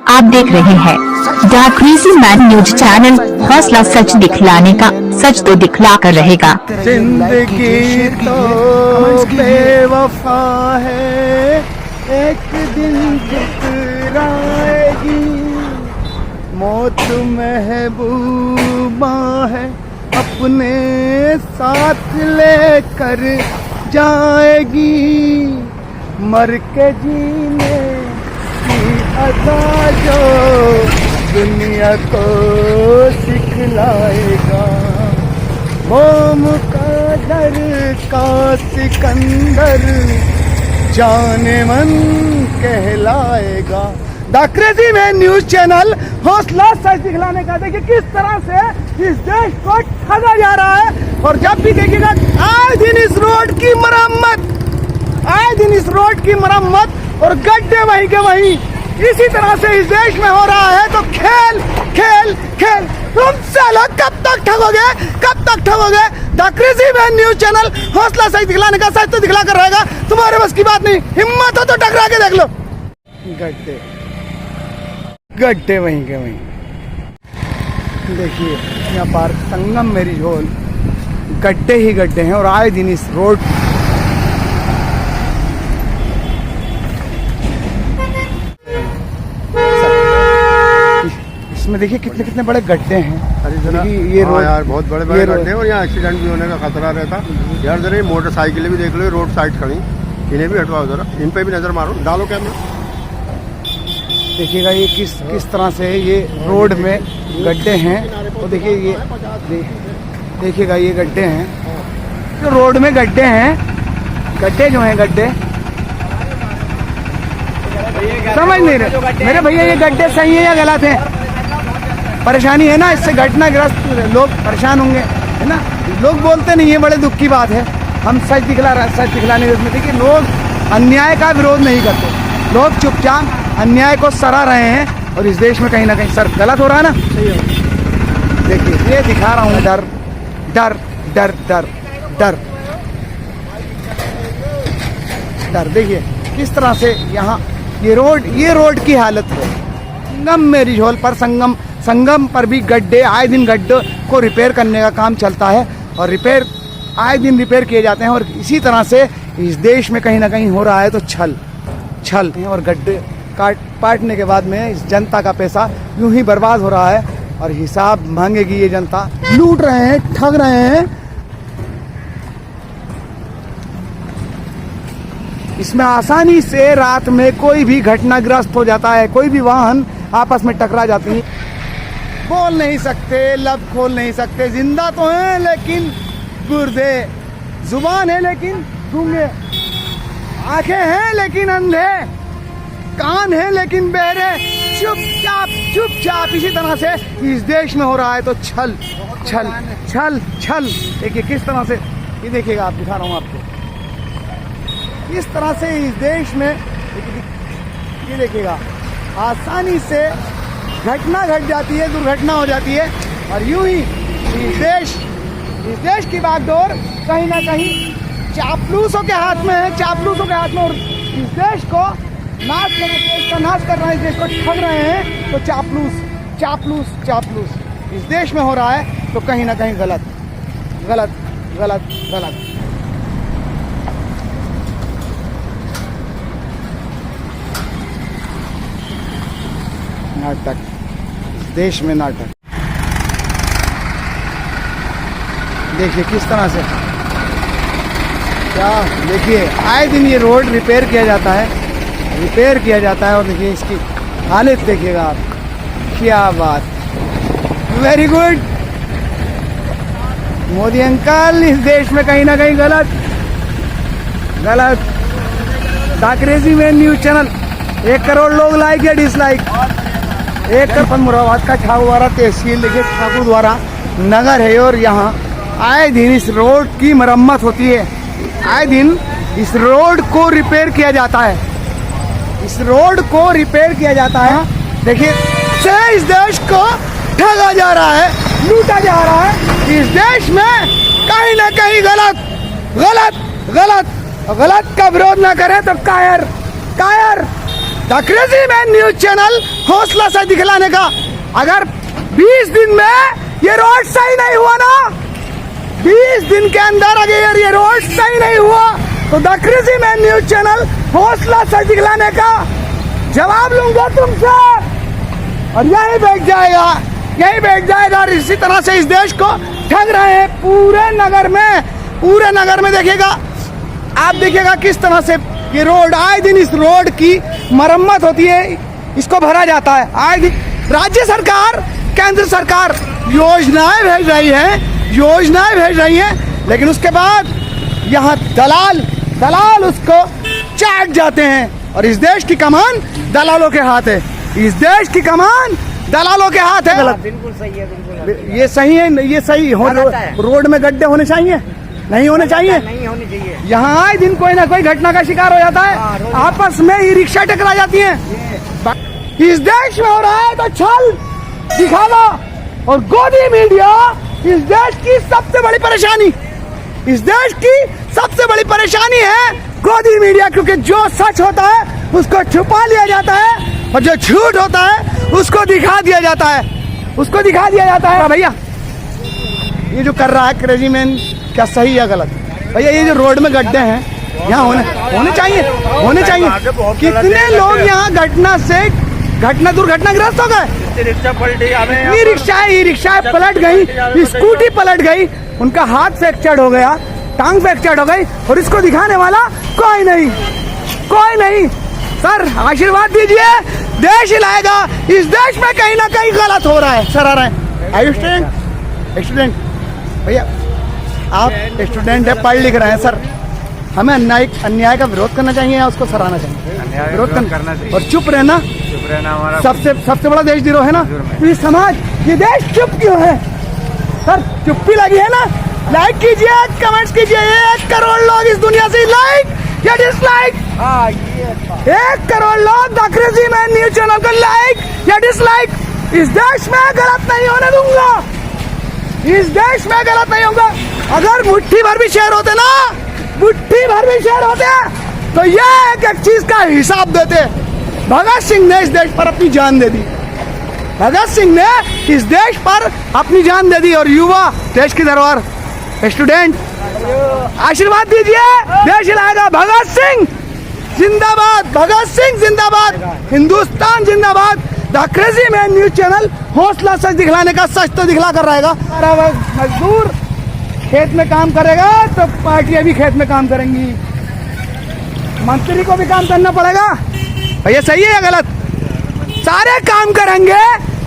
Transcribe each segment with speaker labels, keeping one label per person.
Speaker 1: आप देख रहे हैं the crazy man news channel. हौसला सच दिखलाने का, सच तो दिखला कर रहेगा।
Speaker 2: जिंदगी तो बेवफा है, एक दिन ठुकराएगी। मौत महबूबा है, अपने साथ लेकर जाएगी। मर के जीने की अदा जो दुनिया को सिखलाएगा। मोम का डर का सिकंदर जाने मन कहलाएगा। The crazy man news channel हौसला सच दिखलाने का। देखिए किस तरह से इस देश को ठगा जा रहा है। और जब भी देखिएगा आए दिन इस रोड की मरम्मत, आए दिन इस रोड की मरम्मत और गड्ढे वहीं के वहीं इसी तरह से इस देश में हो रहा है। तो खेल खेल खेल, तुम साला कब तक ठगोगे, कब तक ठगोगे। The crazy man news channel हौसला सच दिखलाने का, सच तो दिखला कर रहेगा। तुम्हारे बस की बात नहीं, हिम्मत हो तो टकरा के देख लो। गड्ढे गड्ढे वहीं के वहीं। देखिए यहाँ पर संगम मेरी झोल, गड्ढे ही गड्ढे हैं। और आए दिन इस रोड इसमें देखिए कितने कितने बड़े गड्ढे हैं। ये रोड
Speaker 3: यार बहुत बड़े बड़े गड्ढे हैं और यहाँ एक्सीडेंट भी होने का खतरा रहता। यार जरा मोटरसाइकिलें भी देख लो, रोड साइड खड़ी, इन्हें भी हटवाओ जरा, इन पे भी नजर मारो, डालो कैमरा।
Speaker 2: देखिएगा ये किस तरह से ये रोड में गड्ढे हैं। तो देखिए ये देखिएगा ये गड्ढे हैं, जो रोड में गड्ढे हैं। गड्ढे जो हैं गड्ढे समझ नहीं रहे मेरे भैया, ये गड्ढे सही है या गलत है। परेशानी है ना, इससे घटनाग्रस्त लोग परेशान होंगे, है ना। लोग बोलते नहीं है, बड़े दुख की बात है। हम सच दिखलाने में देखिए लोग अन्याय का विरोध नहीं करते, लोग चुपचाप अन्याय को सराह रहे हैं। और इस देश में कहीं ना कहीं सर गलत हो रहा है ना। देखिए ये दिखा रहा हूँ, डर डर डर डर डर डर। देखिए किस तरह से यहाँ ये रोड की हालत है। संगम मेरी झोल पर संगम पर भी गड्ढे, आए दिन गड्ढे को रिपेयर करने का काम चलता है। और आए दिन रिपेयर किए जाते हैं। और इसी तरह से इस देश में कहीं ना कहीं हो रहा है तो छल और गड्ढे पाटने के बाद में इस जनता का पैसा यूं ही बर्बाद हो रहा है। और हिसाब मांगेगी ये जनता। लूट रहे हैं, ठग रहे हैं। इसमें आसानी से रात में कोई भी घटनाग्रस्त हो जाता है, कोई भी वाहन आपस में टकरा जाती है। बोल नहीं सकते, लब खोल नहीं सकते, जिंदा तो हैं लेकिन गुर्दे, जुबान है लेकिन गूंगे, आंखें हैं लेकिन अंधे, कान है लेकिन बहरे। चुपचाप इसी तरह से इस देश में हो रहा है। तो छल छल छल छल। देखिए किस तरह से, ये देखिएगा, आप दिखा रहा हूँ आपको, इस तरह से इस देश में ये देखिएगा आसानी से घटना घट जाती है, दुर्घटना हो जाती है। और यूं ही इस देश की बागडोर कहीं ना कहीं चापलूसों के हाथ में है, चापलूसों के हाथ में। और इस देश को नाश कर रहे हैं, इस देश को ठग रहे हैं। तो चापलूस इस देश में हो रहा है। तो कहीं ना कहीं गलत। नाटक, इस देश में नाटक। देखिए किस तरह से, क्या देखिए आए दिन ये रोड रिपेयर किया जाता है। और देखिए इसकी हालत देखिएगा आप, क्या बात। वेरी गुड मोदी अंकल, इस देश में कहीं ना कहीं गलत। The crazy man news channel 1 crore लोग लाइक या डिसलाइक। 1 करोड़ मुरादाबाद का ठाकुरद्वारा तहसील, देखिए ठाकुरद्वारा नगर है। और यहाँ आए दिन इस रोड की मरम्मत होती है, आए दिन इस रोड को रिपेयर किया जाता है, देखिए इस देश को ठगा जा रहा है, लूटा जा रहा है। इस देश में कहीं ना कहीं गलत का विरोध ना करें तो कायर the crazy man news channel हौसला सच दिखलाने का। अगर 20 दिन में ये रोड सही नहीं हुआ ना, 20 दिन के अंदर अगर ये रोड सही नहीं हुआ तो the crazy man news channel हौसला सच दिखलाने का जवाब लूंगा तुमसे और यही बैठ जाएगा, यही बैठ जाएगा। और इसी तरह से इस देश को ठग रहे हैं पूरे नगर में देखिएगा, आप देखिएगा किस तरह से ये रोड, आए दिन इस रोड की मरम्मत होती है, इसको भरा जाता है। आए दिन राज्य सरकार, केंद्र सरकार योजनाएं भेज रही है, लेकिन उसके बाद यहाँ दलाल उसको चाट जाते हैं। और इस देश की कमान दलालों के हाथ है, इस देश की कमान दलालों के हाथ है। गलत,
Speaker 4: बिल्कुल सही है, बिल्कुल
Speaker 2: ये सही है, ये सही हो। रोड में गड्ढे होने चाहिए, नहीं होने चाहिए,
Speaker 4: नहीं होनी चाहिए।
Speaker 2: यहाँ आए दिन कोई ना कोई घटना का शिकार हो जाता है, आपस में ही रिक्शा टकरा जाती हैं। इस देश में हो रहा है तो छल दिखावा और गोदी मीडिया इस देश की सबसे बड़ी परेशानी, इस देश की सबसे बड़ी परेशानी है गोदी मीडिया। क्योंकि जो सच होता है उसको छुपा लिया जाता है और जो झूठ होता है उसको दिखा दिया जाता है, भैया ये जो कर रहा है क्रेजी मैन, क्या सही या गलत? भैया ये जो रोड में गड्ढे हैं यहाँ होने चाहिए। कितने लोग यहाँ दुर्घटनाग्रस्त हो गए। ई रिक्शा पलट गई, स्कूटी पलट गई, उनका हाथ फ्रैक्चर्ड हो गया, टांग फ्रैक्चर्ड हो गई और इसको दिखाने वाला कोई नहीं। सर आशीर्वाद दीजिए, देश हिलाएगा। इस देश में कहीं ना कहीं गलत हो रहा है, सर आ रहा है। स्टूडेंट भैया आप स्टूडेंट है, पढ़ लिख रहे हैं सर, हमें अन्याय का विरोध करना चाहिए या उसको सराहना चाहिए? विरोध करना चाहिए और चुप रहना हमारा सबसे बड़ा देशद्रोह है ना। ये समाज, ये देश चुप क्यों है सर? चुप्पी लगी है ना। लाइक कीजिए, कमेंट्स कीजिए। 1 करोड़ लोग इस दुनिया से लाइक या डिसलाइक, 1 करोड़ लोग the crazy man news channel को लाइक या डिसलाइक। इस देश में गलत नहीं होने दूंगा, इस देश में गलत नहीं होगा। अगर मुट्ठी भर भी शेयर होते तो ये एक चीज का हिसाब देते। भगत सिंह ने इस देश पर अपनी जान दे दी, भगत सिंह ने इस देश पर अपनी जान दे दी। और युवा देश की धरोहर, स्टूडेंट आशीर्वाद दीजिए, देश हिलाएगा। भगत सिंह जिंदाबाद, भगत सिंह जिंदाबाद, हिंदुस्तान जिंदाबाद। The crazy man news channel हौसला सच दिखलाने का, सच तो दिखला कर रहेगा। मजदूर खेत में काम करेगा तो पार्टियां भी खेत में काम करेंगी, मंत्री को भी काम करना पड़ेगा। भैया सही है या गलत? सारे काम करेंगे,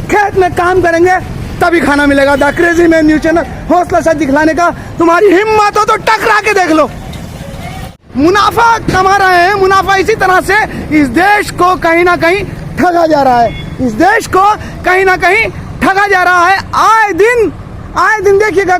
Speaker 2: खेत में काम करेंगे तभी खाना मिलेगा। The crazy man news channel हौसला सच दिखलाने का, तुम्हारी हिम्मत हो तो टकरा के देख लो। मुनाफा कमा रहे हैं, मुनाफा इसी तरह से इस देश को कहीं ना कहीं ठगा जा रहा है, इस देश को कहीं ना कहीं ठगा जा रहा है। आए दिन देखिएगा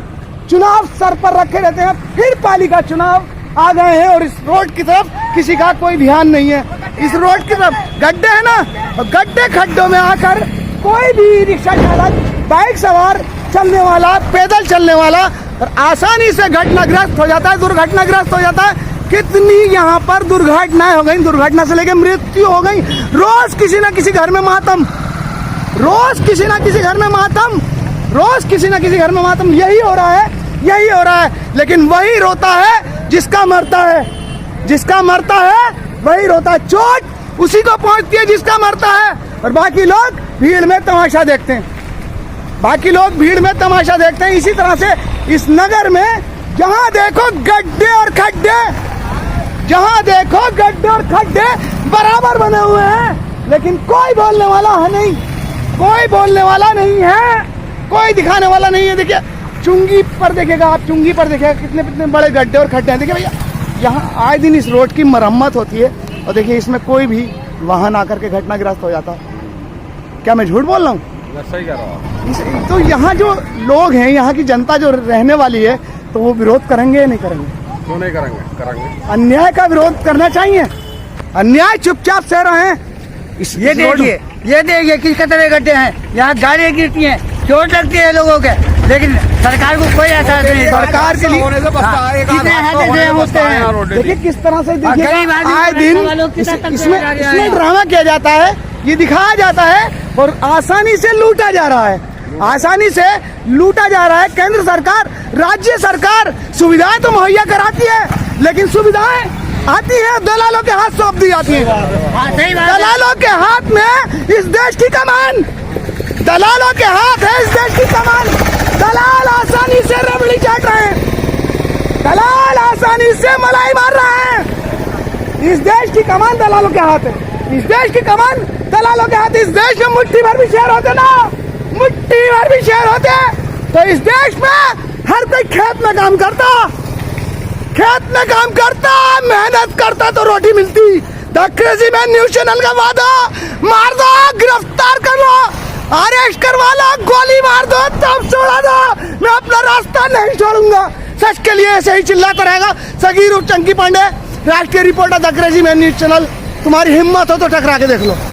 Speaker 2: चुनाव सर पर रखे रहते हैं, फिर पालिका चुनाव आ गए हैं और इस रोड की तरफ किसी का कोई ध्यान नहीं है। इस रोड की तरफ गड्ढे है ना, और खड्डों में आकर कोई भी रिक्शा चालक, बाइक सवार, चलने वाला, पैदल चलने वाला और आसानी से घटनाग्रस्त हो जाता है, दुर्घटनाग्रस्त हो जाता है। कितनी यहाँ पर दुर्घटनाएं हो गई, दुर्घटना से लेकर मृत्यु हो गई। रोज किसी न किसी घर में मातम, रोज किसी न किसी घर में मातम, रोज किसी न किसी घर में मातम। यही हो रहा है। लेकिन वही रोता है जिसका मरता है, जिसका मरता है वही रोता है। चोट उसी को पहुंचती है जिसका मरता है, और बाकी लोग भीड़ में तमाशा देखते हैं, बाकी लोग भीड़ में तमाशा देखते हैं। इसी तरह से इस नगर में जहां देखो गड्ढे और खड्डे, जहां देखो गड्ढे और खड्डे बराबर बने हुए हैं, लेकिन कोई बोलने वाला है नहीं, कोई बोलने वाला नहीं है, कोई दिखाने वाला नहीं है। देखिए चुंगी पर देखिएगा आप, चुंगी पर देखिएगा कितने बड़े गड्ढे और खड्डे हैं। देखिए भैया यहाँ आए दिन इस रोड की मरम्मत होती है और देखिए इसमें कोई भी वाहन आकर के घटनाग्रस्त हो जाता है। क्या मैं झूठ बोल रहा हूँ?
Speaker 3: सही कह रहा हूँ।
Speaker 2: तो यहाँ जो लोग हैं, यहाँ की जनता जो रहने वाली है, तो वो विरोध करेंगे या नहीं करेंगे?
Speaker 3: क्यों नहीं करेंगे?
Speaker 2: अन्याय का विरोध करना चाहिए। अन्याय चुपचाप सह रहे हैं।
Speaker 4: ये देखिए किस तरह गड्ढे हैं, यहाँ गाड़ियाँ गिरती हैं, चोट लगती है लोगों के, लेकिन सरकार को कोई ऐसा नहीं।
Speaker 2: सरकार के लिए
Speaker 4: कितने हादसे होते हैं।
Speaker 2: देखिए किस तरह से
Speaker 4: गरीब
Speaker 2: देखिए
Speaker 4: आदमी
Speaker 2: आए दिन इसमें ड्रामा किया जाता है, ये दिखाया जाता है और आसानी से लूटा जा रहा है, आसानी से लूटा जा रहा है। केंद्र सरकार, राज्य सरकार सुविधाएं तो मुहैया कराती है, लेकिन सुविधाएं आती है दलालों के हाथ सौंप दी जाती है। दलालों के हाथ में इस देश की कमान, दलालों के हाथ है इस देश की कमान। दलाल आसानी से रबड़ी चाट रहे हैं, दलाल आसानी से मलाई मार रहे हैं। इस देश की कमान दलालों के हाथ है, इस देश की कमान दलालों के हाथ। इस देश में मुट्ठी भर भी शेयर होते ना, मुट्ठी भर भी शेयर होते, तो इस देश में हर कोई खेत में काम करता, खेत में काम करता, मेहनत करता तो रोटी मिलती। The crazy man news channel का वादा, मार दो, गिरफ्तार कर लो, अरेस्ट करवा लो, गोली मार दो, तब छोड़ा दो, मैं अपना रास्ता नहीं छोड़ूंगा। सच के लिए ऐसे ही चिल्लाता रहेगा सगीर उर्फ चंकी पांडे, राष्ट्रीय reporter the crazy man news channel. तुम्हारी हिम्मत हो तो टकरा के देख लो।